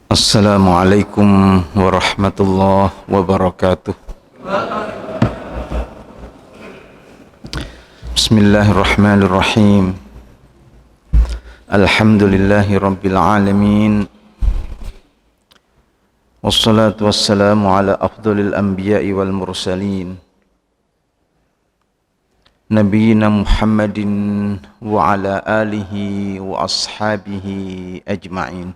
Assalamualaikum warahmatullahi wabarakatuh. Bismillahirrahmanirrahim. Alhamdulillahi rabbil alamin. Wassalatu wassalamu ala afdalil anbiya'i wal mursalin, Nabiyyina Muhammadin wa ala alihi wa ashabihi ajma'in.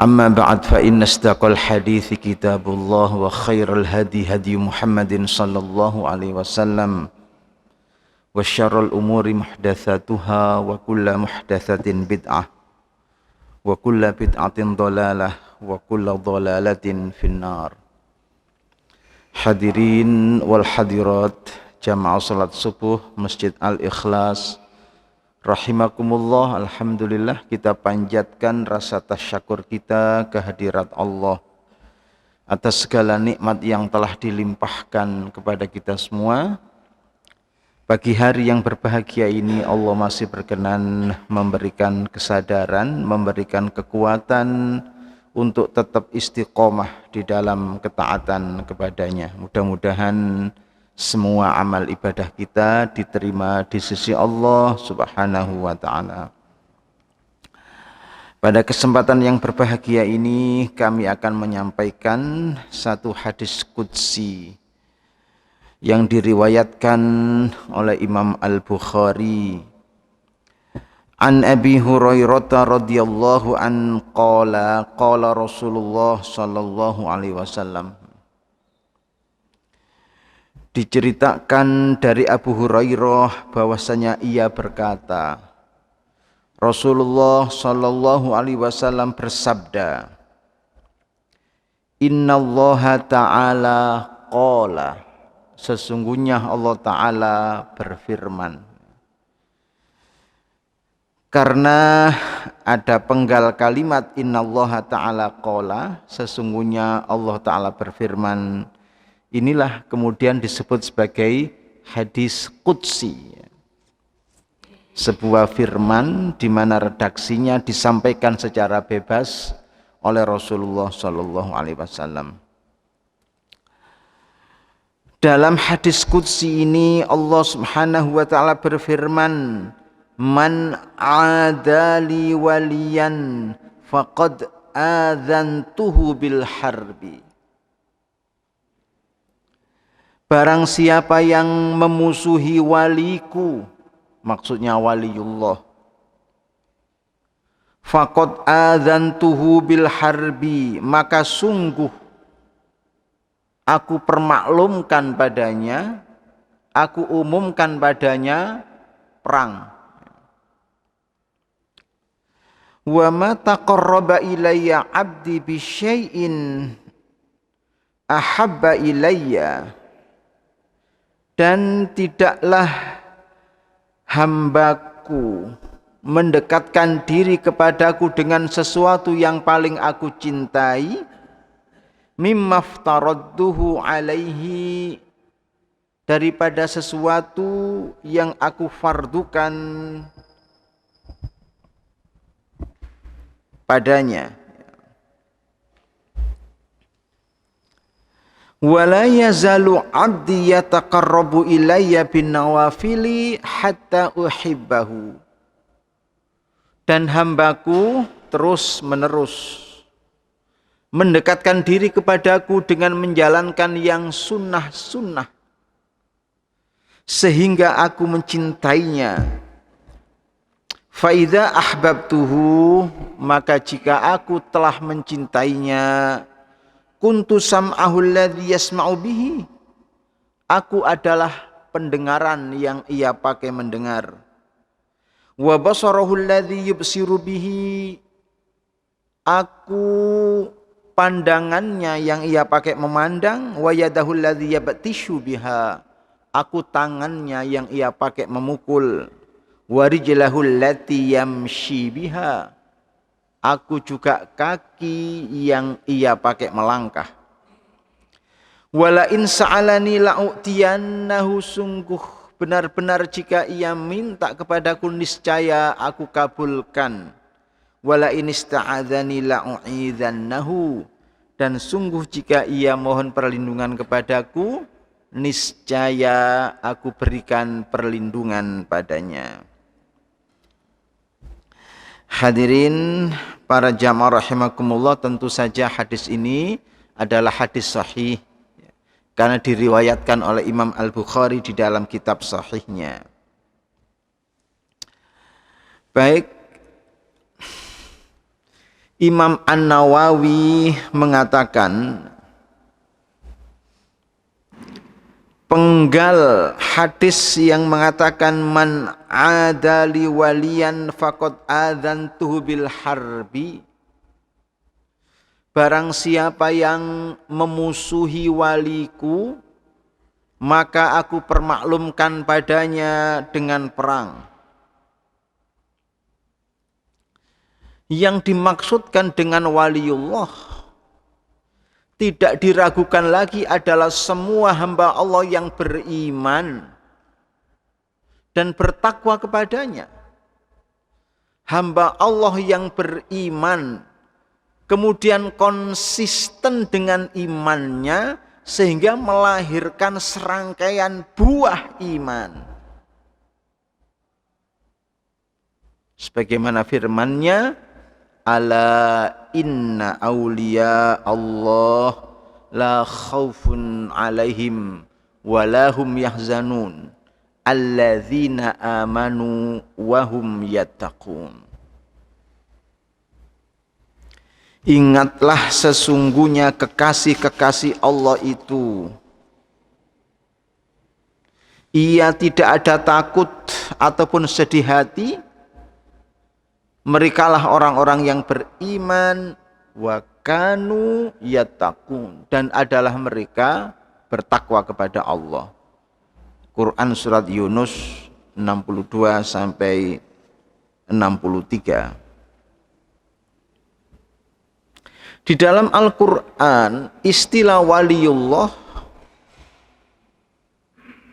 Amma ba'd, fa inna asdaqal hadithi kitabullah wa khairal hadi hadi Muhammadin sallallahu alaihi wasallam wa syarrul umuri muhdatsatuha wa kullu muhdatsatin bid'ah wa kullu bid'atin dhalalah wa kullu dhalalatin finnar. Hadirin wal hadirat jamaah salat subuh Masjid Al-Ikhlas rahimakumullah. Alhamdulillah, kita panjatkan rasa tasyakur kita kehadirat Allah atas segala nikmat yang telah dilimpahkan kepada kita semua. Pagi hari yang berbahagia ini Allah masih berkenan memberikan kesadaran, memberikan kekuatan untuk tetap istiqomah di dalam ketaatan kepadanya. Mudah-mudahan semua amal ibadah kita diterima di sisi Allah Subhanahu wa ta'ala. Pada kesempatan yang berbahagia ini kami akan menyampaikan satu hadis qudsi yang diriwayatkan oleh Imam Al-Bukhari. An Abi Hurairah radhiyallahu an qala Rasulullah sallallahu alaihi wasallam. Diceritakan dari Abu Hurairah bahwasanya ia berkata, Rasulullah sallallahu alaihi wasallam bersabda, Innallaha ta'ala qala, sesungguhnya Allah Ta'ala berfirman. Karena ada penggal kalimat innallaha ta'ala qala, sesungguhnya Allah Ta'ala berfirman, inilah kemudian disebut sebagai hadis qudsi, sebuah firman di mana redaksinya disampaikan secara bebas oleh Rasulullah sallallahu alaihi wasallam. Dalam hadis qudsi ini Allah Subhanahu wa taala berfirman, man adali waliyan faqad adzantuhu bil harbi. Barang siapa yang memusuhi waliku, maksudnya waliullah, faqad adzantuhu bil harbi, maka sungguh aku permaklumkan padanya, aku umumkan padanya perang. Wa ma taqarraba ilayya 'abdi bi syai'in ahabba ilayya, dan tidaklah hambaku mendekatkan diri kepadaku dengan sesuatu yang paling aku cintai, mimma aftaradtuhu alaihi, daripada sesuatu yang aku fardukan padanya. Wala yazalu 'abdi yataqarrabu ilayya bin nawafili hatta uhibbahu, dan hambaku terus menerus mendekatkan diri kepadaku dengan menjalankan yang sunnah-sunnah sehingga aku mencintainya. Fa idza ahbabtuhu, maka jika aku telah mencintainya, kuntu sam'ahu alladhi yasma'u bihi, aku adalah pendengaran yang ia pakai mendengar. Wa basarahu alladhi yubsiru bihi, aku pandangannya yang ia pakai memandang. Wa yadahu alladhi yabtishu biha, aku tangannya yang ia pakai memukul. Wa rijlahu allati yamshi biha, aku juga kaki yang ia pakai melangkah. Wala in sa'alani la'utiyannahu, sungguh benar-benar jika ia minta kepadaku niscaya aku kabulkan. wala in ista'adzani la'u'idzannahu, dan sungguh jika ia mohon perlindungan kepadaku, niscaya aku berikan perlindungan padanya. Hadirin para jamaah rahimakumullah, tentu saja hadis ini adalah hadis sahih karena diriwayatkan oleh Imam Al-Bukhari di dalam kitab sahihnya. Baik, Imam An-Nawawi mengatakan penggal hadis yang mengatakan man adali waliyan faqad adzantuhu bil harbi, barang siapa yang memusuhi waliku maka aku permaklumkan padanya dengan perang. Yang dimaksudkan dengan waliullah tidak diragukan lagi adalah semua hamba Allah yang beriman dan bertakwa kepadanya. Hamba Allah yang beriman kemudian konsisten dengan imannya sehingga melahirkan serangkaian buah iman. Sebagaimana firman-Nya, ala inna awliya Allah la khawfun alaihim walahum yahzanun alladzina amanu wahum yattaqun. Ingatlah sesungguhnya kekasih-kekasih Allah itu, ia tidak ada takut ataupun sedih hati. Merekalah orang-orang yang beriman, wa kanu yattaqun, dan adalah mereka bertakwa kepada Allah. Quran surat Yunus 62 sampai 63. Di dalam Al-Quran istilah waliullah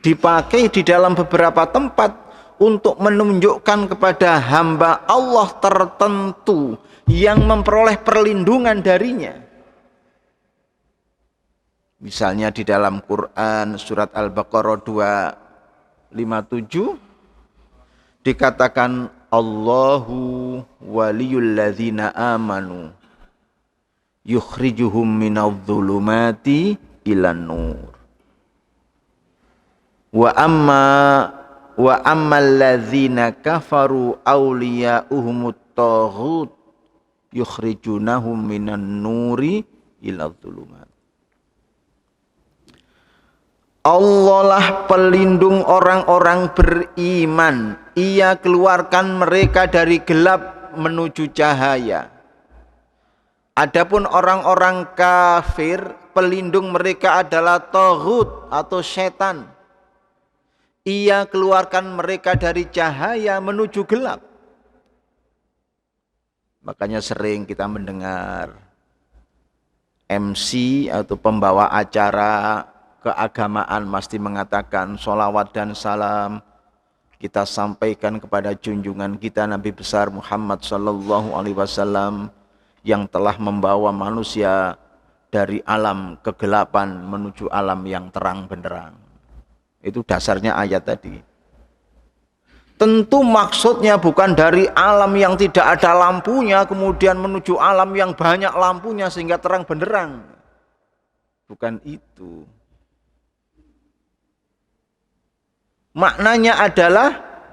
dipakai di dalam beberapa tempat untuk menunjukkan kepada hamba Allah tertentu yang memperoleh perlindungan darinya. Misalnya di dalam Quran surat Al-Baqarah 257 dikatakan Allahu waliyul ladzina amanu yukhrijuhum minadh-dhulumati ilan nur. Wa ammal ladzina kafaru awliya'uhumut taghut yukhrijunahum minan nuri ilal dhulumat. Allah lah pelindung orang-orang beriman. Ia keluarkan mereka dari gelap menuju cahaya. Adapun orang-orang kafir, pelindung mereka adalah taghut atau setan. Ia keluarkan mereka dari cahaya menuju gelap. Makanya sering kita mendengar MC atau pembawa acara keagamaan mesti mengatakan sholawat dan salam kita sampaikan kepada junjungan kita Nabi besar Muhammad sallallahu alaihi wasallam yang telah membawa manusia dari alam kegelapan menuju alam yang terang benderang. Itu dasarnya ayat tadi. Tentu maksudnya bukan dari alam yang tidak ada lampunya kemudian menuju alam yang banyak lampunya sehingga terang benderang. Bukan itu. Maknanya adalah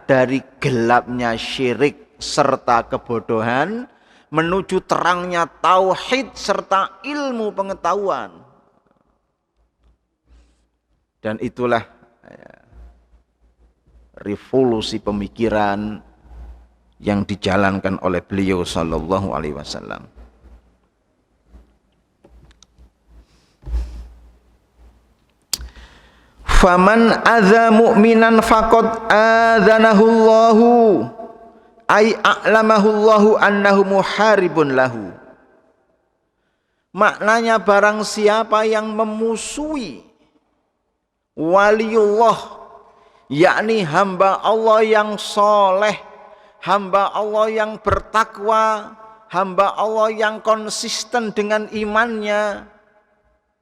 dari gelapnya syirik serta kebodohan menuju terangnya tauhid serta ilmu pengetahuan. Dan itulah revolusi pemikiran yang dijalankan oleh beliau sallallahu alaihi wasallam. Faman adza mu'minan faqad adzanahu Allahu ay a'lamahu Allahu annahu muharibun lahu. Maknanya barang siapa yang memusuhi waliullah, yakni hamba Allah yang soleh, hamba Allah yang bertakwa, hamba Allah yang konsisten dengan imannya,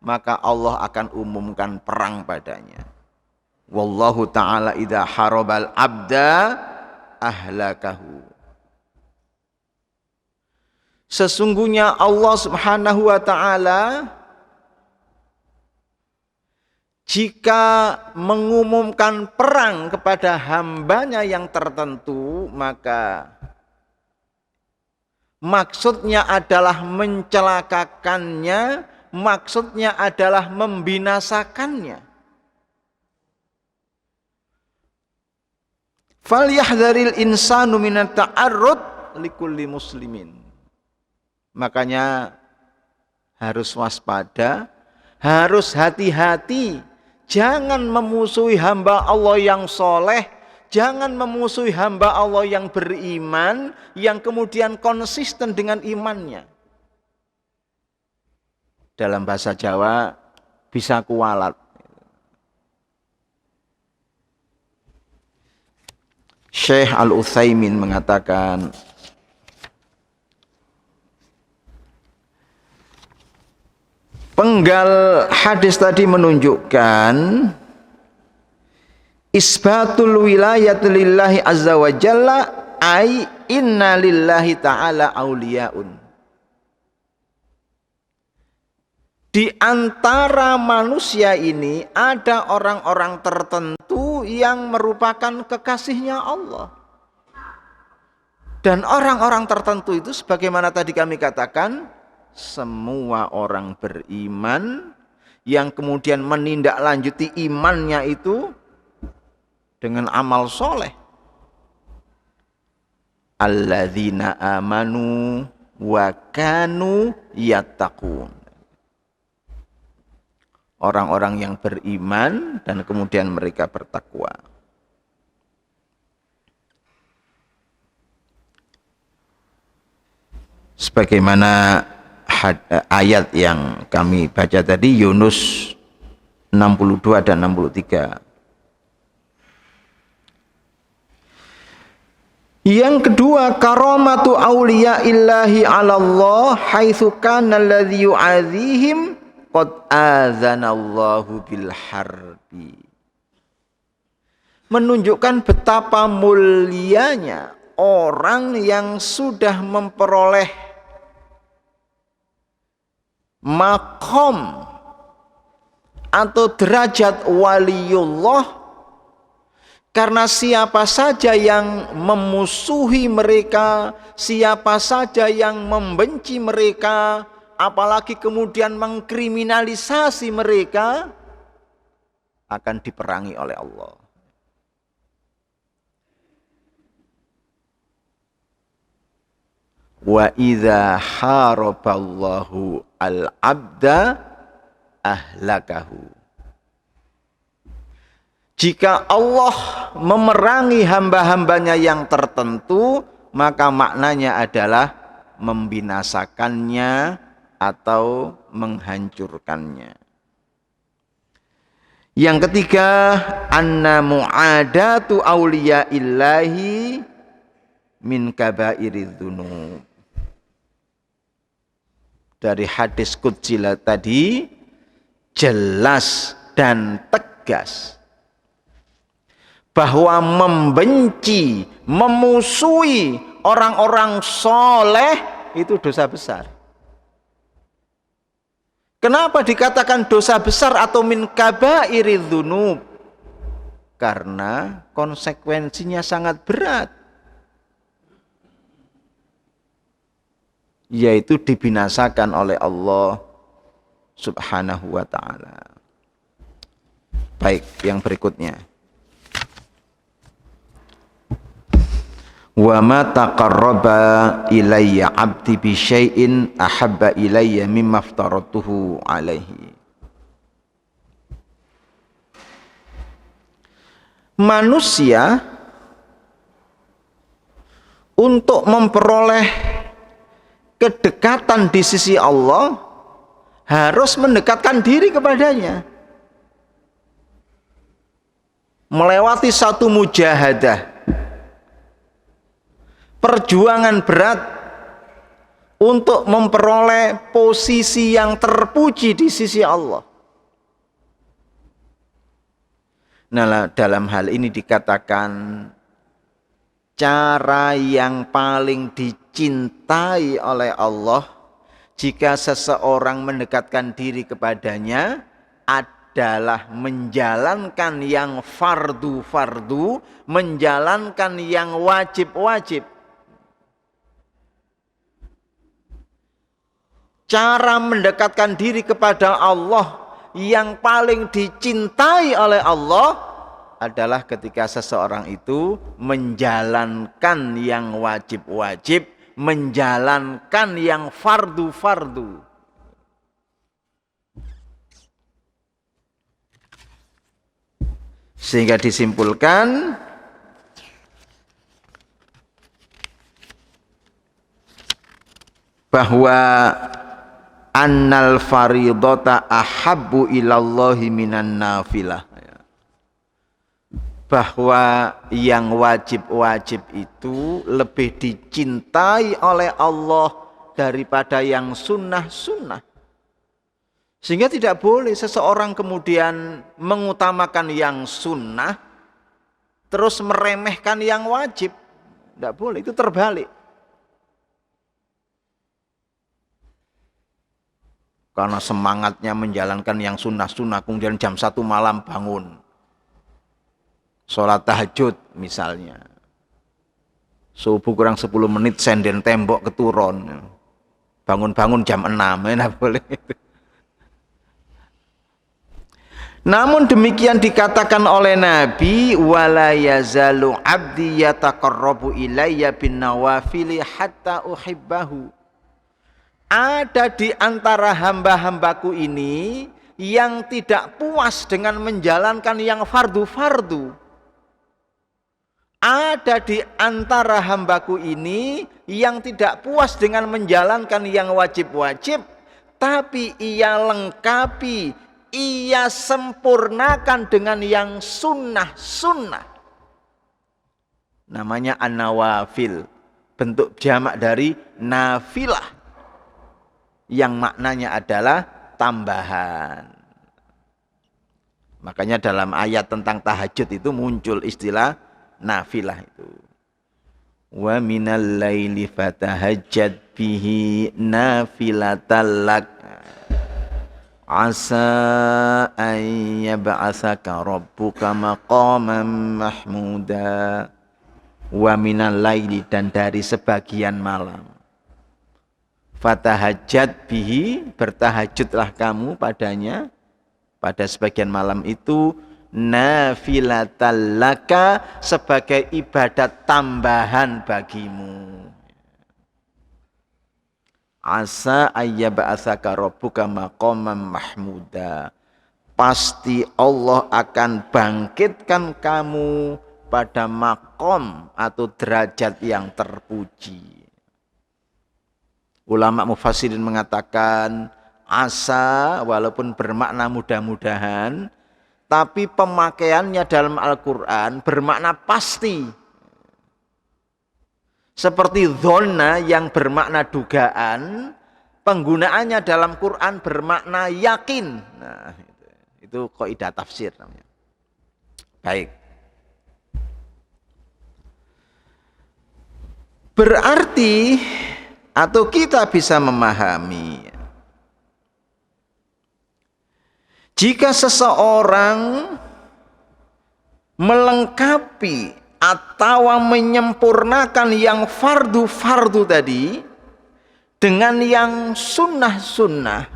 maka Allah akan umumkan perang padanya. Wallahu ta'ala idza harabal abda ahlakahu. Sesungguhnya Allah Subhanahu wa ta'ala jika mengumumkan perang kepada hambanya yang tertentu, maka maksudnya adalah mencelakakannya, maksudnya adalah membinasakannya. Falyahdharil insanu minat ta'arrud likulli muslimin. Makanya harus waspada, harus hati-hati. Jangan memusuhi hamba Allah yang soleh, jangan memusuhi hamba Allah yang beriman, yang kemudian konsisten dengan imannya. Dalam bahasa Jawa bisa kualat. Syekh Al-Utsaimin mengatakan, penggal hadis tadi menunjukkan isbatul wilayat lillahi azza wa jalla, ai inna lillahi ta'ala auliyaun. Di antara manusia ini ada orang-orang tertentu yang merupakan kekasihnya Allah. Dan orang-orang tertentu itu sebagaimana tadi kami katakan, semua orang beriman yang kemudian menindaklanjuti imannya itu dengan amal soleh. Alladzina amanu wa kanu yattaqun. Orang-orang yang beriman dan kemudian mereka bertakwa. Sebagaimana ayat yang kami baca tadi, Yunus 62 dan 63. Yang kedua, karamatu auliya illahi 'ala Allah haitsu kana alladzi yu'adzihim qad adzanallahu bil harbi. Menunjukkan betapa mulianya orang yang sudah memperoleh makom atau derajat waliullah, karena siapa saja yang memusuhi mereka, siapa saja yang membenci mereka, apalagi kemudian mengkriminalisasi mereka, akan diperangi oleh Allah. Wa idza haraballahu al-'abda ahlakahu. Jika Allah memerangi hamba-hambanya yang tertentu, maka maknanya adalah membinasakannya atau menghancurkannya. Yang ketiga, anna mu'adatu awliyaillahi min kabairidz dzunub. Dari hadis qudsi tadi jelas dan tegas bahwa membenci, memusuhi orang-orang soleh itu dosa besar. Kenapa dikatakan dosa besar atau min kabairidz dzunub? Karena konsekuensinya sangat berat, yaitu dibinasakan oleh Allah Subhanahu wa ta'ala. Baik, yang berikutnya. Wa ma taqarraba ilayya 'abdi bi syai'in ahabba ilayya mimma aftaratuhu alaihi. Manusia untuk memperoleh kedekatan di sisi Allah harus mendekatkan diri kepadanya, melewati satu mujahadah, perjuangan berat untuk memperoleh posisi yang terpuji di sisi Allah. Nah, dalam hal ini dikatakan cara yang paling dicintai oleh Allah jika seseorang mendekatkan diri kepadanya adalah menjalankan yang fardu-fardu, menjalankan yang wajib-wajib. Cara mendekatkan diri kepada Allah yang paling dicintai oleh Allah adalah ketika seseorang itu menjalankan yang wajib-wajib, menjalankan yang fardu-fardu. Sehingga disimpulkan bahwa annal faridata ahabbu ilallahi minan nafilah, bahwa yang wajib-wajib itu lebih dicintai oleh Allah daripada yang sunnah-sunnah. Sehingga tidak boleh seseorang kemudian mengutamakan yang sunnah terus meremehkan yang wajib. Tidak boleh, itu terbalik. Karena semangatnya menjalankan yang sunnah-sunnah, kemudian jam 1 malam bangun. Sholat tahajud misalnya. Subuh kurang 10 menit senden tembok keturun. Bangun-bangun jam 6, ya boleh. Namun demikian dikatakan oleh Nabi, wala yazalu abdi yataqarrabu ilayya bin nawafili hatta uhibbahu. Ada di antara hamba-hambaku ini yang tidak puas dengan menjalankan yang fardu-fardu. Ada di antara hambaku ini yang tidak puas dengan menjalankan yang wajib-wajib, tapi ia lengkapi, ia sempurnakan dengan yang sunnah-sunnah. Namanya an-nawafil, bentuk jamak dari nafilah, yang maknanya adalah tambahan. Makanya dalam ayat tentang tahajud itu muncul istilah nafilah itu. Wa minal laili fatahajjad bihi nafilatan lak asa an yab'atsaka rabbuka maqaman mahmuda. Wa minal laili, dan dari sebagian malam. Fatahajjad bihi, bertahajudlah kamu padanya, pada sebagian malam itu, nafilatan laka, sebagai ibadat tambahan bagimu. Asa ayyaba'atsaka rabbuka maqaman mahmuda. Pasti Allah akan bangkitkan kamu pada makom atau derajat yang terpuji. Ulama mufassirin mengatakan asa walaupun bermakna mudah-mudahan, tapi pemakaiannya dalam Al-Quran bermakna pasti. Seperti dhonna yang bermakna dugaan, penggunaannya dalam Quran bermakna yakin. Nah, itu kaidah tafsir namanya. Baik. Berarti atau kita bisa memahami, jika seseorang melengkapi atau menyempurnakan yang fardu-fardu tadi dengan yang sunnah-sunnah,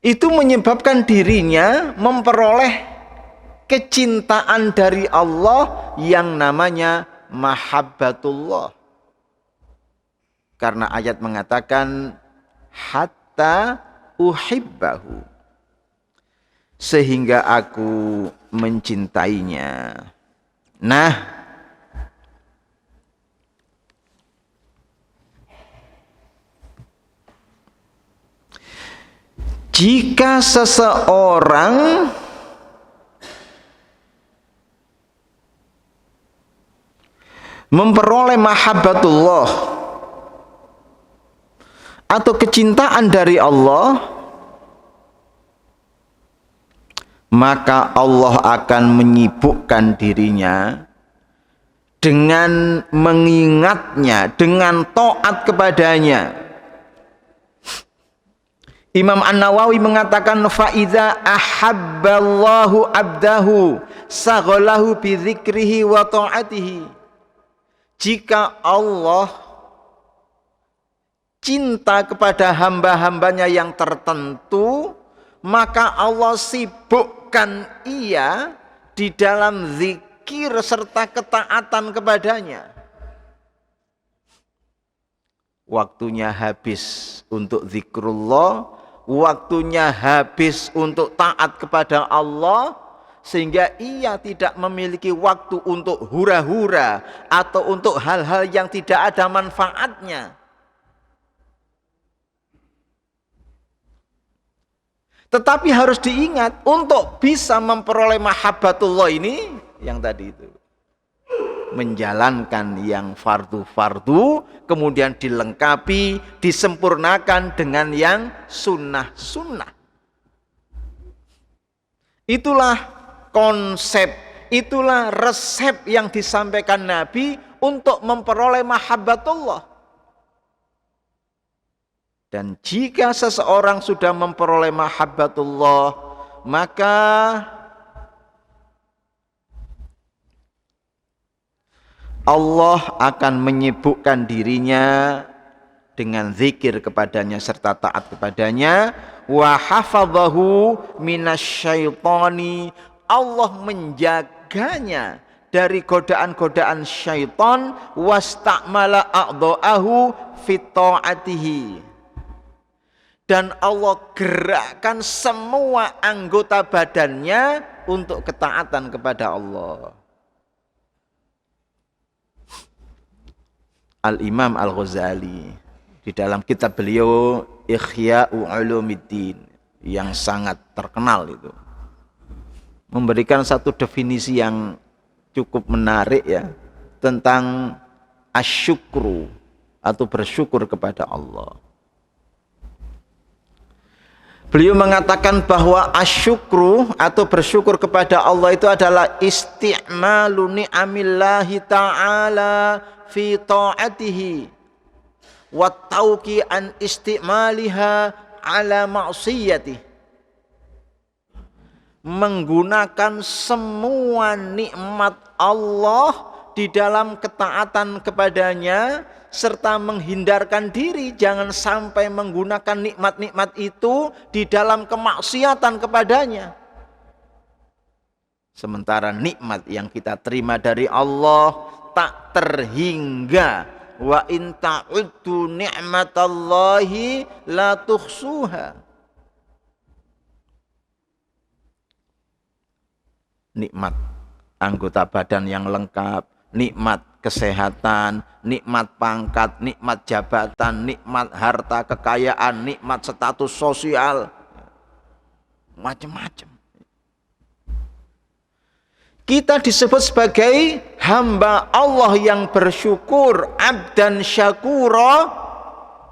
itu menyebabkan dirinya memperoleh kecintaan dari Allah yang namanya mahabbatullah. Karena ayat mengatakan hatta uhibbahu, sehingga aku mencintainya. Nah, jika seseorang memperoleh mahabbatullah atau kecintaan dari Allah, maka Allah akan menyibukkan dirinya dengan mengingatnya, dengan taat kepadanya. Imam An-Nawawi mengatakan fa'idza ahabballahu abdahu saghalahu bi dzikrihi wa ta'atihi. Jika Allah cinta kepada hamba-hambanya yang tertentu, maka Allah sibukkan ia di dalam zikir serta ketaatan kepadanya. Waktunya habis untuk zikrullah, waktunya habis untuk taat kepada Allah, sehingga ia tidak memiliki waktu untuk hura-hura atau untuk hal-hal yang tidak ada manfaatnya. Tetapi harus diingat, untuk bisa memperoleh mahabbatullah ini, yang tadi itu, menjalankan yang fardu-fardu, kemudian dilengkapi, disempurnakan dengan yang sunnah-sunnah. Itulah konsep, itulah resep yang disampaikan Nabi untuk memperoleh mahabbatullah. Dan jika seseorang sudah memperoleh mahabbatullah, maka Allah akan menyibukkan dirinya dengan zikir kepadanya serta taat kepadanya. Wa hafadhahu minasyaitani, Allah menjaganya dari godaan-godaan syaitan. Wastakmala a'dha'ahu fi ta'atihi, dan Allah gerakkan semua anggota badannya untuk ketaatan kepada Allah. Al-Imam Al-Ghazali di dalam kitab beliau Ihya'u Ulumuddin yang sangat terkenal itu memberikan satu definisi yang cukup menarik ya tentang asyukru atau bersyukur kepada Allah. Beliau mengatakan bahwa asyukru atau bersyukur kepada Allah itu adalah isti'malu ni'amillahi ta'ala fi ta'atihi wa tauqi an isti'maliha ala ma'siyatihi, menggunakan semua nikmat Allah di dalam ketaatan kepadanya serta menghindarkan diri jangan sampai menggunakan nikmat-nikmat itu di dalam kemaksiatan kepadanya. Sementara nikmat yang kita terima dari Allah tak terhingga. Wa in ta'uddu ni'matallahi la tuhsuha. Nikmat anggota badan yang lengkap, nikmat kesehatan, nikmat pangkat, nikmat jabatan, nikmat harta kekayaan, nikmat status sosial, macam-macam. Kita disebut sebagai hamba Allah yang bersyukur, abdan syakura,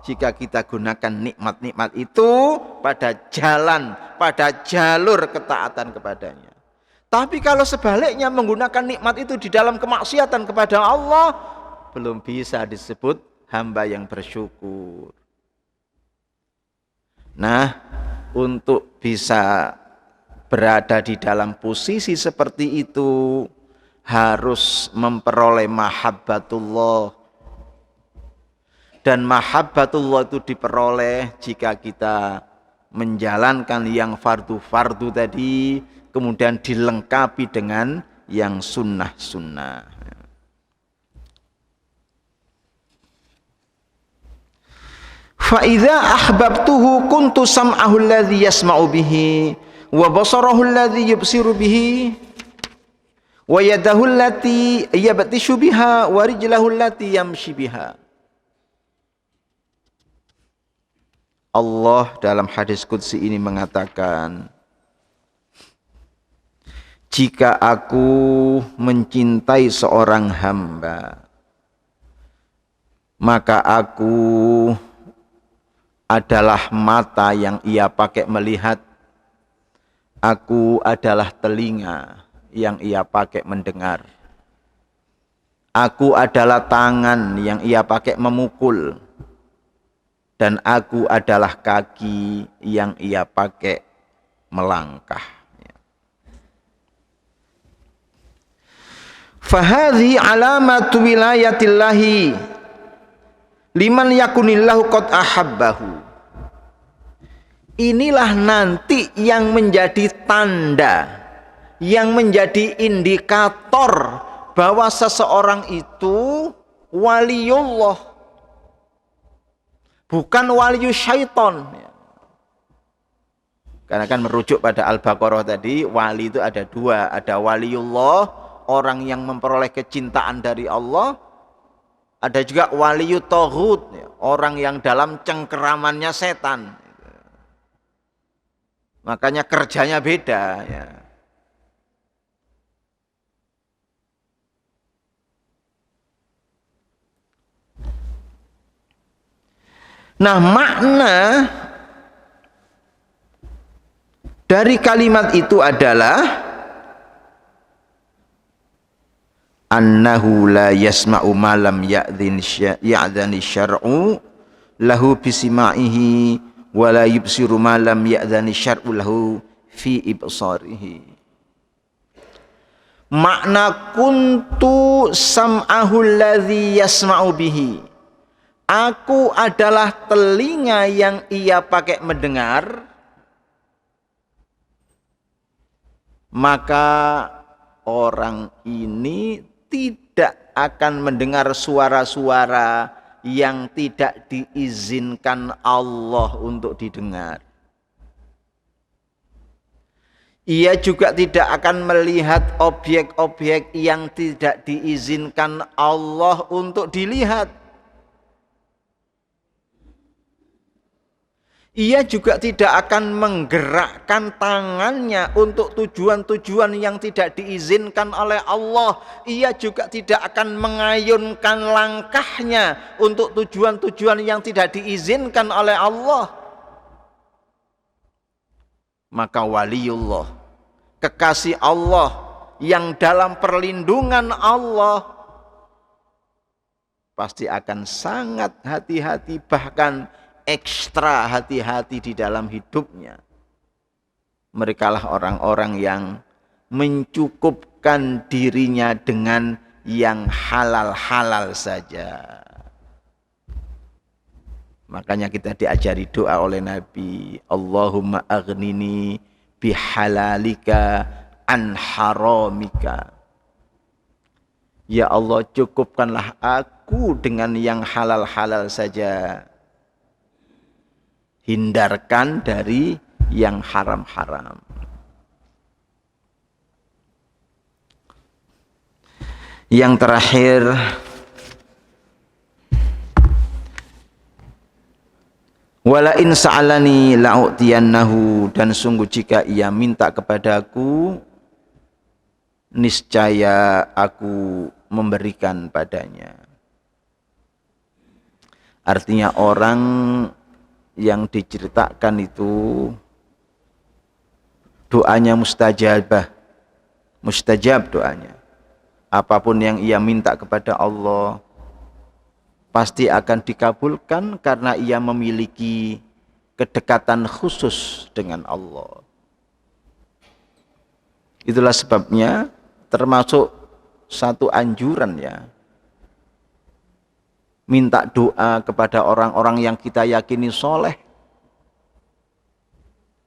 jika kita gunakan nikmat-nikmat itu pada jalan, pada jalur ketaatan kepadanya. Tapi kalau sebaliknya menggunakan nikmat itu di dalam kemaksiatan kepada Allah, belum bisa disebut hamba yang bersyukur. Nah, untuk bisa berada di dalam posisi seperti itu, harus memperoleh mahabbatullah. Dan mahabbatullah itu diperoleh jika kita menjalankan yang fardu-fardu tadi, kemudian dilengkapi dengan yang sunnah-sunnah. Fa idza ahbabtuhu kuntu sam'ahu alladhi yasma'u bihi wa basarahu alladhi yubsiru bihi wa yadahu allati yabtishu biha wa rijlahu allati yamshi biha. Allah dalam hadis qudsi ini mengatakan, jika aku mencintai seorang hamba, maka aku adalah mata yang ia pakai melihat, aku adalah telinga yang ia pakai mendengar, aku adalah tangan yang ia pakai memukul, dan aku adalah kaki yang ia pakai melangkah. Fahadhi alamatu wilayatillahi liman yakunillahu qad ahabbahu. Inilah nanti yang menjadi tanda, yang menjadi indikator bahwa seseorang itu waliullah, bukan waliyu syaiton. Karena kan merujuk pada Al-Baqarah tadi, wali itu ada dua, ada waliullah, orang yang memperoleh kecintaan dari Allah, ada juga waliyu taghut, orang yang dalam cengkeramannya setan. Makanya kerjanya beda ya. Nah, makna dari kalimat itu adalah annahu la yasma'u ma lam ya'dhani syar'u lahu bisima'ihi wa la yubsiru ma lam ya'dhani syar'u lahu fi ibsarihi. Makna kuntu sam'ahu alladhi yasma'u bihi, aku adalah telinga yang ia pakai mendengar, maka orang ini tidak akan mendengar suara-suara yang tidak diizinkan Allah untuk didengar. Ia juga tidak akan melihat objek-objek yang tidak diizinkan Allah untuk dilihat. Ia juga tidak akan menggerakkan tangannya untuk tujuan-tujuan yang tidak diizinkan oleh Allah. Ia juga tidak akan mengayunkan langkahnya untuk tujuan-tujuan yang tidak diizinkan oleh Allah. Maka waliullah, kekasih Allah yang dalam perlindungan Allah, pasti akan sangat hati-hati, bahkan ekstra hati-hati di dalam hidupnya. Merekalah orang-orang yang mencukupkan dirinya dengan yang halal-halal saja. Makanya kita diajari doa oleh Nabi, Allahumma aghnini bihalalika an haramika. Ya Allah, cukupkanlah aku dengan yang halal-halal saja, hindarkan dari yang haram-haram. Yang terakhir, wala in sa'alani la'utiyannahu, dan sungguh jika ia minta kepadaku, niscaya aku memberikan padanya. Artinya orang yang diceritakan itu doanya mustajab doanya. Apapun yang ia minta kepada Allah pasti akan dikabulkan karena ia memiliki kedekatan khusus dengan Allah. Itulah sebabnya termasuk satu anjuran ya, minta doa kepada orang-orang yang kita yakini soleh.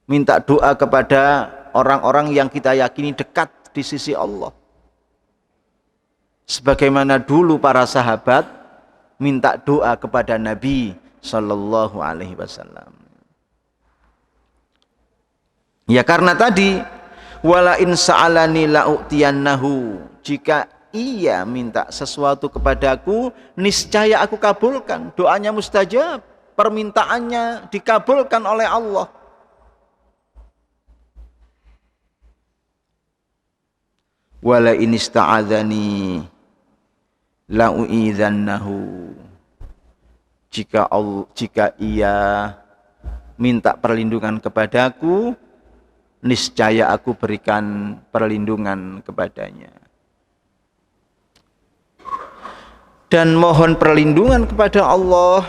Minta doa kepada orang-orang yang kita yakini dekat di sisi Allah. Sebagaimana dulu para sahabat minta doa kepada Nabi Sallallahu Alaihi Wasallam. Ya karena tadi, wala in sa'alani la'utiyannahu, jika ia minta sesuatu kepadaku, niscaya aku kabulkan. Doanya mustajab, permintaannya dikabulkan oleh Allah. Wala in ista'adzani la'u'idzannahu, jika ia minta perlindungan kepadaku, niscaya aku berikan perlindungan kepadanya. Dan mohon perlindungan kepada Allah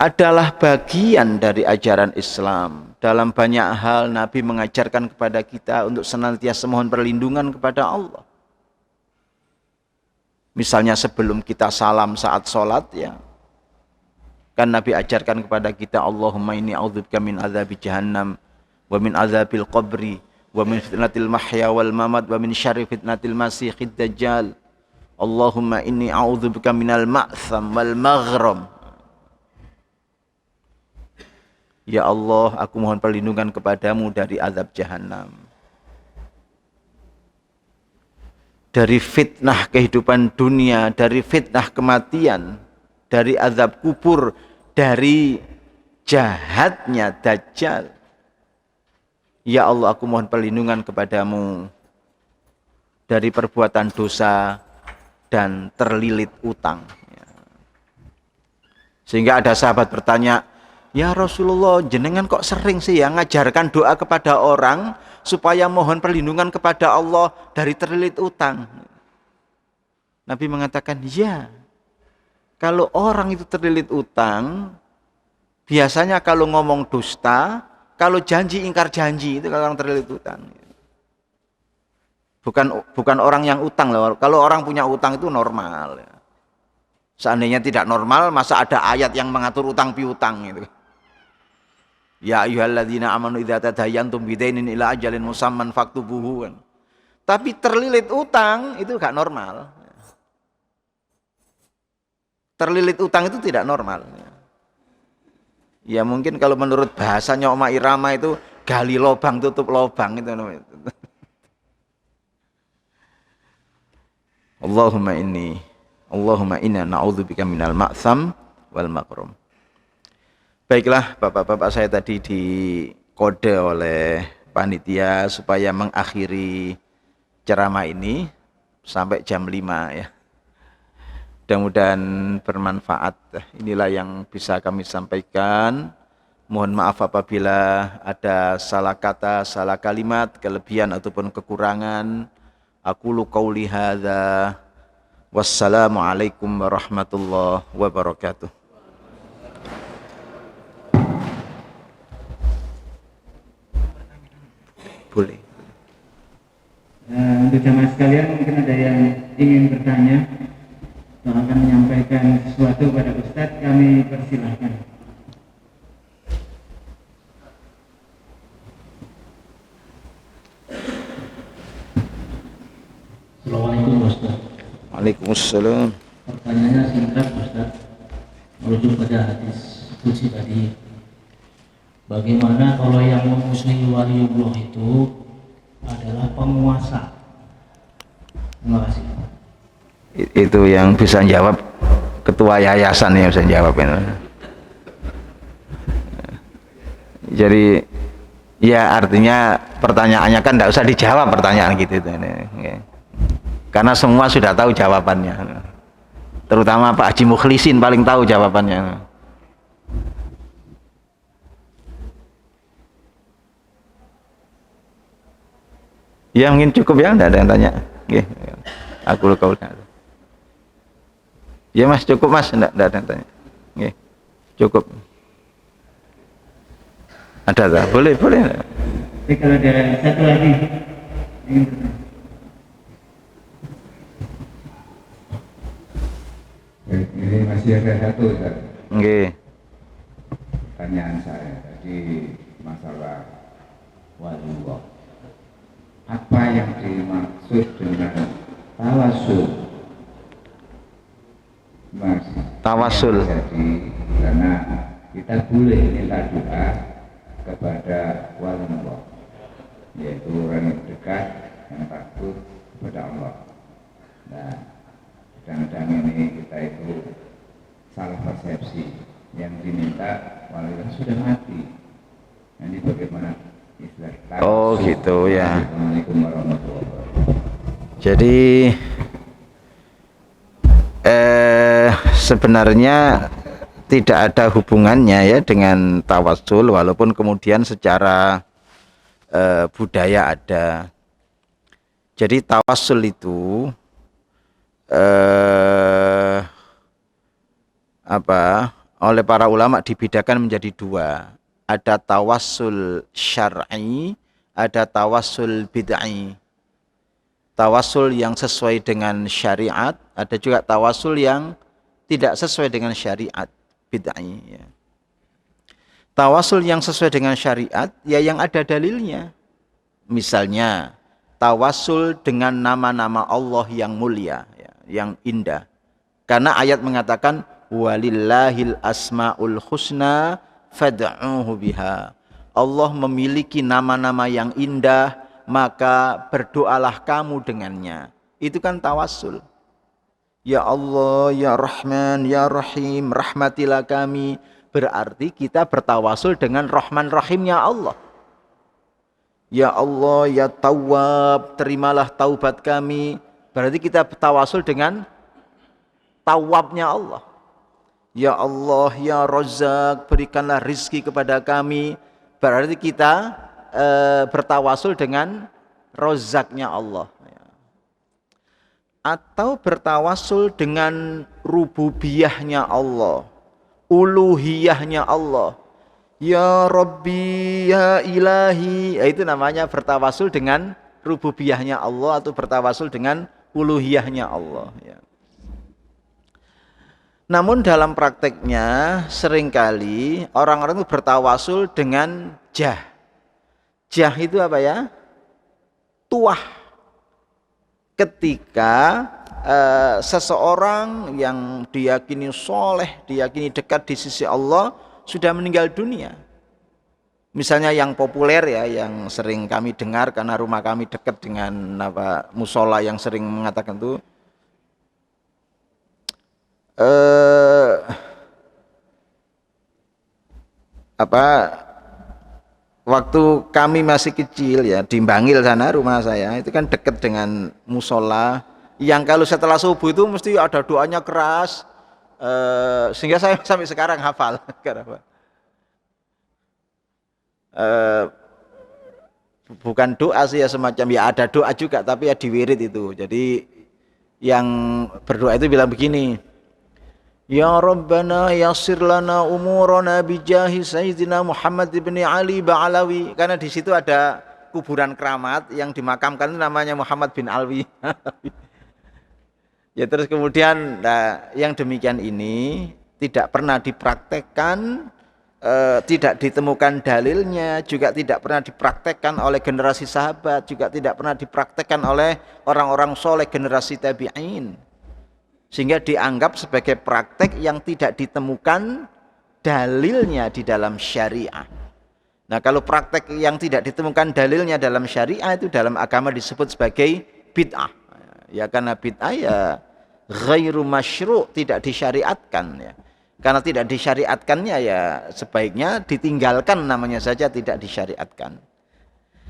adalah bagian dari ajaran Islam. Dalam banyak hal Nabi mengajarkan kepada kita untuk senantiasa mohon perlindungan kepada Allah. Misalnya sebelum kita salam saat sholat, ya, kan Nabi ajarkan kepada kita, Allahumma inni a'udzubika min azabi jahannam wa min azabil qabri wa min fitnatil mahya wal mamat wa min syarri fitnatil masiihid dajjal. Allahumma inni a'udzubika minal ma'tham wal maghram. Ya Allah, aku mohon perlindungan kepadamu dari azab jahannam, dari fitnah kehidupan dunia, dari fitnah kematian, dari azab kubur, dari jahatnya Dajjal. Ya Allah, aku mohon perlindungan kepadamu dari perbuatan dosa dan terlilit utang. Sehingga ada sahabat bertanya, ya Rasulullah, jenengan kok sering sih ya ngajarkan doa kepada orang supaya mohon perlindungan kepada Allah dari terlilit utang. Nabi mengatakan, ya, kalau orang itu terlilit utang, biasanya kalau ngomong dusta, kalau janji ingkar janji, itu kalau orang terlilit utang. Bukan orang yang utang loh. Kalau orang punya utang itu normal. Seandainya tidak normal, masa ada ayat yang mengatur utang piutang gitu. Ya ayyuhalladzina amanu idza tadayantum bidainin ila ajalin musamman faktubuhu. Tapi terlilit utang itu gak normal. Terlilit utang itu tidak normal. Ya mungkin kalau menurut bahasanya Oma Irama itu gali lobang tutup lobang itu. Allahumma inna na'udzubika minal ma'tham wal maghram. Baiklah, bapak-bapak, saya tadi dikode oleh panitia supaya mengakhiri ceramah ini sampai jam 5 ya. Mudah-mudahan bermanfaat. Inilah yang bisa kami sampaikan. Mohon maaf apabila ada salah kata, salah kalimat, kelebihan ataupun kekurangan. Aqulu qauli hadza. Wassalamualaikum warahmatullahi wabarakatuh. Boleh. Untuk jamaah sekalian, mungkin ada yang ingin bertanya atau akan menyampaikan sesuatu kepada Ustadz, kami persilahkan. Assalamualaikum Ustadz. Waalaikumsalam. Pertanyaannya singkat Ustadz, merujuk pada hadis qudsi tadi. Bagaimana kalau yang memusuhi waliullah itu adalah penguasa? Terima kasih. Itu yang bisa jawab ketua yayasan yang bisa jawab itu. Jadi ya artinya pertanyaannya kan tidak usah dijawab pertanyaan gitu itu. Karena semua sudah tahu jawabannya. Terutama Pak Haji Mukhlisin paling tahu jawabannya. Ya mungkin cukup ya, tidak ada yang tanya. Aku kau. Ya Mas, cukup Mas, tidak ada yang tanya. Cukup. Ada tak? Boleh. Tapi kalau ada satu lagi ingin bertanya. Ini masih ada satu Ustaz. Pertanyaan saya tadi masalah waliullah. Apa yang dimaksud dengan tawasul? Mas, Tawasul. jadi karena kita boleh minta doa kepada waliullah, yaitu orang yang dekat, yang takut kepada Allah. Nah, kadang-kadang ini kita itu salah persepsi, yang diminta waliullah sudah mati. Nanti bagaimana istilah? Oh gitu ya. Assalamualaikum warahmatullahi wabarakatuh. Jadi sebenarnya tidak ada hubungannya ya dengan tawassul, walaupun kemudian secara budaya ada. Jadi tawassul itu oleh para ulama dibedakan menjadi dua. Ada tawassul syar'i, ada tawassul bid'i. Tawassul yang sesuai dengan syariat, ada juga tawassul yang tidak sesuai dengan syariat, bid'i. Ya. Tawassul yang sesuai dengan syariat, ya yang ada dalilnya. Misalnya, tawassul dengan nama-nama Allah yang mulia, ya, yang indah. Karena ayat mengatakan, walillahil asma'ul husna fad'uhu biha. Allah memiliki nama-nama yang indah, maka berdoalah kamu dengannya. Itu kan tawassul. Ya Allah, ya Rahman, ya Rahim, rahmatilah kami. Berarti kita bertawassul dengan Rahman Rahimnya Allah. Ya Allah, ya Tawwab, terimalah taubat kami. Berarti kita bertawassul dengan Tawwabnya Allah. Ya Allah, ya Razzaq, berikanlah rizki kepada kami. Berarti kita bertawassul dengan Razzaqnya Allah. Atau bertawassul dengan rububiyahnya Allah, uluhiyahnya Allah. Ya Rabbi, ya Ilahi. Itu namanya bertawassul dengan rububiyahnya Allah atau bertawassul dengan uluhiyahnya Allah. Ya. Namun dalam prakteknya seringkali orang-orang itu bertawassul dengan jah. Jah itu apa ya? Tuah. Ketika seseorang yang diyakini soleh, diyakini dekat di sisi Allah sudah meninggal dunia. Misalnya yang populer ya, yang sering kami dengar karena rumah kami dekat dengan musola yang sering mengatakan itu, waktu kami masih kecil ya di Bangil sana rumah saya itu kan dekat dengan musola yang kalau setelah subuh itu mesti ada doanya keras, sehingga saya sampai sekarang hafal. Bukan doa sih ya, semacam ya ada doa juga tapi ya di wirid itu. Jadi yang berdoa itu bilang begini, ya Rabbana yassir lana umurana bijahi Sayyidina Muhammad ibn Ali Ba'alawi. Karena di situ ada kuburan keramat yang dimakamkan itu namanya Muhammad bin Alwi. Ya terus kemudian yang demikian ini tidak pernah dipraktekkan, tidak ditemukan dalilnya, juga tidak pernah dipraktekkan oleh generasi sahabat, juga tidak pernah dipraktekkan oleh orang-orang soleh generasi tabi'in. Sehingga dianggap sebagai praktek yang tidak ditemukan dalilnya di dalam syariah. Nah kalau praktek yang tidak ditemukan dalilnya dalam syariah itu dalam agama disebut sebagai bid'ah. Ya karena bid'ah ya ghairu masyru', tidak disyariatkan ya. Karena tidak disyariatkannya ya sebaiknya ditinggalkan namanya saja, tidak disyariatkan.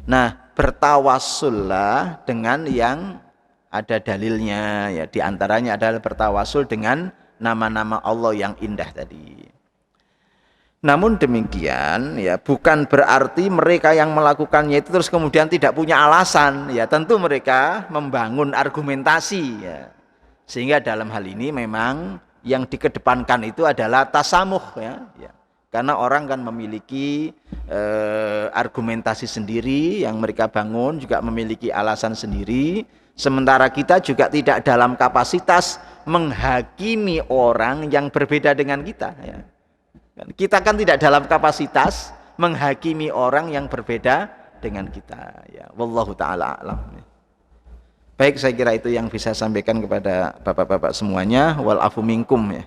Nah bertawassullah dengan yang ada dalilnya ya, diantaranya adalah bertawassul dengan nama-nama Allah yang indah tadi. Namun demikian ya bukan berarti mereka yang melakukannya itu terus kemudian tidak punya alasan ya, tentu mereka membangun argumentasi ya. Sehingga dalam hal ini memang yang dikedepankan itu adalah tasamuh ya. Karena orang kan memiliki argumentasi sendiri yang mereka bangun, juga memiliki alasan sendiri. Sementara kita juga tidak dalam kapasitas menghakimi orang yang berbeda dengan kita ya. Kita kan tidak dalam kapasitas menghakimi orang yang berbeda dengan kita ya. Wallahu taala alam. Baik, saya kira itu yang bisa sampaikan kepada bapak-bapak semuanya. Wal afu minkum ya.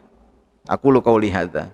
Aku lu qauli hadza.